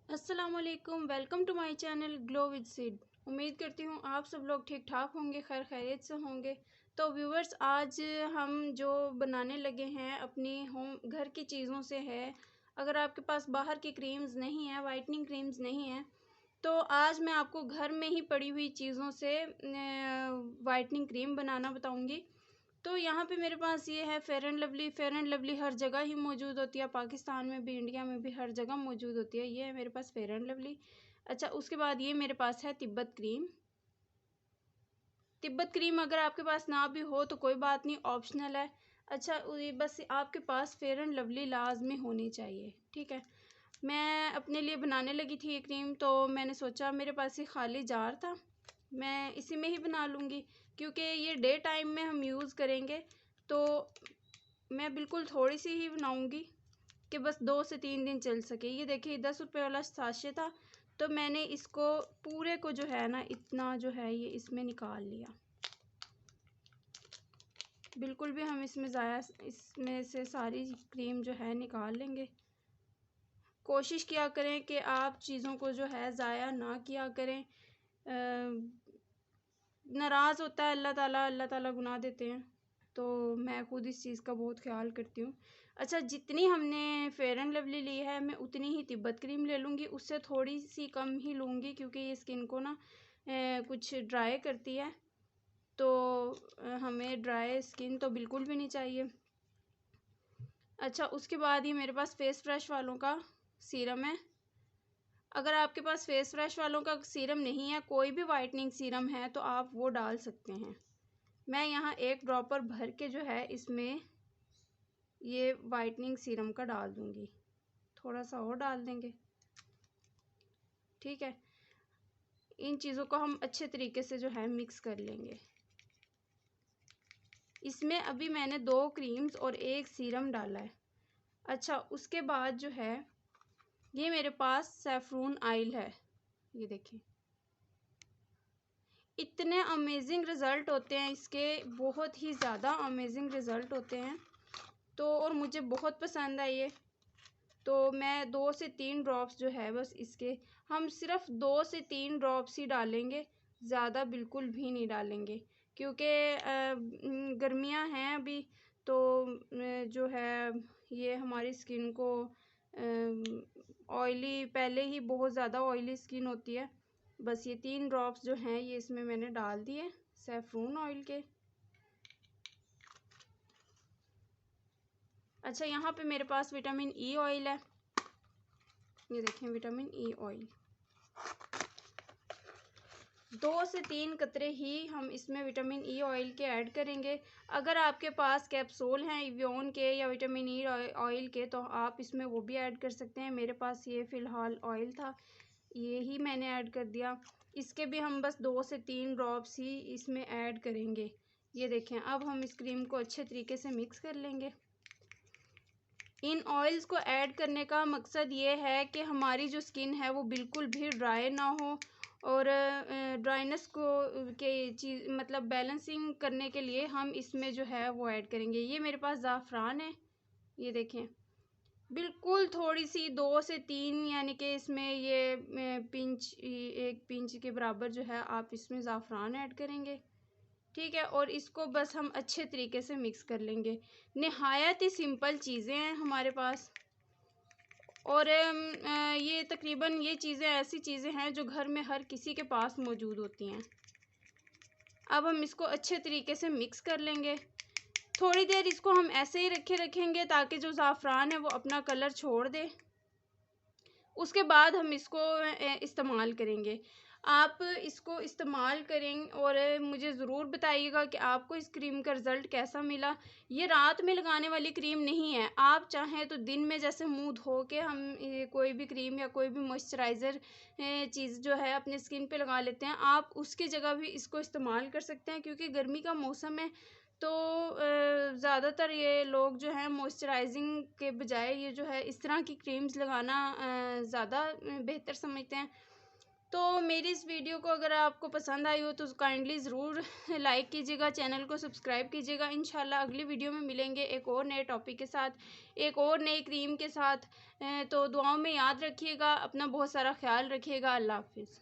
अस्सलामुअलैकुम, welcome to my channel glow with seed. उम्मीद करती हूँ आप सब लोग ठीक ठाक होंगे, खैर खैरियत से होंगे। तो व्यूवर्स, आज हम जो बनाने लगे हैं अपनी होम घर की चीज़ों से है। अगर आपके पास बाहर की क्रीम्स नहीं है, वाइटनिंग क्रीम्स नहीं है, तो आज मैं आपको घर में ही पड़ी हुई चीज़ों से वाइटनिंग क्रीम बनाना बताऊँगी। तो यहाँ पे मेरे पास ये है Fair and Lovely. Fair and Lovely हर जगह ही मौजूद होती है, पाकिस्तान में भी, इंडिया में भी, हर जगह मौजूद होती है। ये है मेरे पास फेयर एंड लवली। अच्छा, उसके बाद ये मेरे पास है तिब्बत क्रीम। तिब्बत क्रीम अगर आपके पास ना भी हो तो कोई बात नहीं, ऑप्शनल है। अच्छा, ये बस आपके पास फेयर एंड लवली लाजमी होनी चाहिए, ठीक है। मैं अपने लिए बनाने लगी थी ये क्रीम, तो मैंने सोचा मेरे पास ये खाली जार था, मैं इसी में ही बना लूँगी, क्योंकि ये डे टाइम में हम यूज़ करेंगे। तो मैं बिल्कुल थोड़ी सी ही बनाऊँगी कि बस 2 से 3 दिन चल सके। ये देखिए 10 रुपये वाला साशे था, तो मैंने इसको पूरे को जो है ना, इतना जो है ये इसमें निकाल लिया। बिल्कुल भी हम इसमें से सारी क्रीम जो है निकाल लेंगे। कोशिश किया करें कि आप चीज़ों को जो है ज़ाया ना किया करें। नाराज़ होता है अल्लाह ताला गुनाह देते हैं। तो मैं ख़ुद इस चीज़ का बहुत ख़्याल करती हूँ। अच्छा, जितनी हमने फेयर एंड लवली ली है, मैं उतनी ही तिब्बत क्रीम ले लूँगी, उससे थोड़ी सी कम ही लूँगी, क्योंकि ये स्किन को ना कुछ ड्राई करती है। तो हमें ड्राई स्किन तो बिल्कुल भी नहीं चाहिए। अच्छा, उसके बाद ये मेरे पास फेस फ्रेश वालों का सीरम है। अगर आपके पास फेस फ्रेश वालों का सीरम नहीं है, कोई भी वाइटनिंग सीरम है, तो आप वो डाल सकते हैं। मैं यहाँ 1 ड्रॉपर भर के जो है इसमें ये वाइटनिंग सीरम का डाल दूँगी। थोड़ा सा और डाल देंगे, ठीक है। इन चीज़ों को हम अच्छे तरीके से जो है मिक्स कर लेंगे। इसमें अभी मैंने 2 क्रीम्स और 1 सीरम डाला है। अच्छा, उसके बाद जो है ये मेरे पास सैफरून ऑयल है। ये देखिए, इतने अमेजिंग रिज़ल्ट होते हैं इसके, बहुत ही ज़्यादा अमेजिंग रिज़ल्ट होते हैं। तो और मुझे बहुत पसंद है ये। तो मैं 2 से 3 ड्रॉप्स जो है बस इसके, हम सिर्फ 2 से 3 ड्रॉप्स ही डालेंगे, ज़्यादा बिल्कुल भी नहीं डालेंगे, क्योंकि गर्मियां हैं अभी। तो जो है ये हमारी स्किन को ऑयली, पहले ही बहुत ज़्यादा ऑयली स्किन होती है। बस ये 3 ड्रॉप्स जो हैं ये इसमें मैंने डाल दिए सैफरून ऑयल के। अच्छा, यहाँ पे मेरे पास विटामिन ई ऑयल है। ये देखें, विटामिन ई ऑयल 2 से 3 कतरे ही हम इसमें विटामिन ई ऑयल के ऐड करेंगे। अगर आपके पास कैप्सूल हैं इवियोन के या विटामिन ई ऑयल के, तो आप इसमें वो भी ऐड कर सकते हैं। मेरे पास ये फ़िलहाल ऑयल था, ये ही मैंने ऐड कर दिया। इसके भी हम बस 2 से 3 ड्रॉप्स ही इसमें ऐड करेंगे। ये देखें, अब हम इस क्रीम को अच्छे तरीके से मिक्स कर लेंगे। इन ऑयल्स को ऐड करने का मकसद ये है कि हमारी जो स्किन है वो बिल्कुल भी ड्राई ना हो, और ड्राइनेस को के चीज़ मतलब बैलेंसिंग करने के लिए हम इसमें जो है वो ऐड करेंगे। ये मेरे पास ज़ाफ़रान है, ये देखें, बिल्कुल थोड़ी सी 2 से 3, यानी कि इसमें ये एक पिंच के बराबर जो है आप इसमें ज़ाफ़रान ऐड करेंगे, ठीक है। और इसको बस हम अच्छे तरीके से मिक्स कर लेंगे। निहायत ही सिंपल चीज़ें हैं हमारे पास, और ये तकरीबन ये चीज़ें ऐसी चीज़ें हैं जो घर में हर किसी के पास मौजूद होती हैं। अब हम इसको अच्छे तरीके से मिक्स कर लेंगे। थोड़ी देर इसको हम ऐसे ही रखेंगे ताकि जो ज़ाफ़रान है वो अपना कलर छोड़ दे। उसके बाद हम इसको इस्तेमाल करेंगे। आप इसको इस्तेमाल करें और मुझे ज़रूर बताइएगा कि आपको इस क्रीम का रिज़ल्ट कैसा मिला। ये रात में लगाने वाली क्रीम नहीं है। आप चाहें तो दिन में जैसे मुँह धो के हम कोई भी क्रीम या कोई भी मॉइस्चराइज़र चीज़ जो है अपनी स्किन पे लगा लेते हैं, आप उसकी जगह भी इसको इस्तेमाल कर सकते हैं, क्योंकि गर्मी का मौसम है। तो ज़्यादातर ये लोग जो हैं मॉइस्चराइजिंग के बजाय ये जो है इस तरह की क्रीम्स लगाना ज़्यादा बेहतर समझते हैं। तो मेरी इस वीडियो को अगर आपको पसंद आई हो तो काइंडली ज़रूर लाइक कीजिएगा, चैनल को सब्सक्राइब कीजिएगा। इंशाल्लाह अगली वीडियो में मिलेंगे एक और नए टॉपिक के साथ, एक और नई क्रीम के साथ। तो दुआओं में याद रखिएगा, अपना बहुत सारा ख्याल रखिएगा। अल्लाह हाफिज़।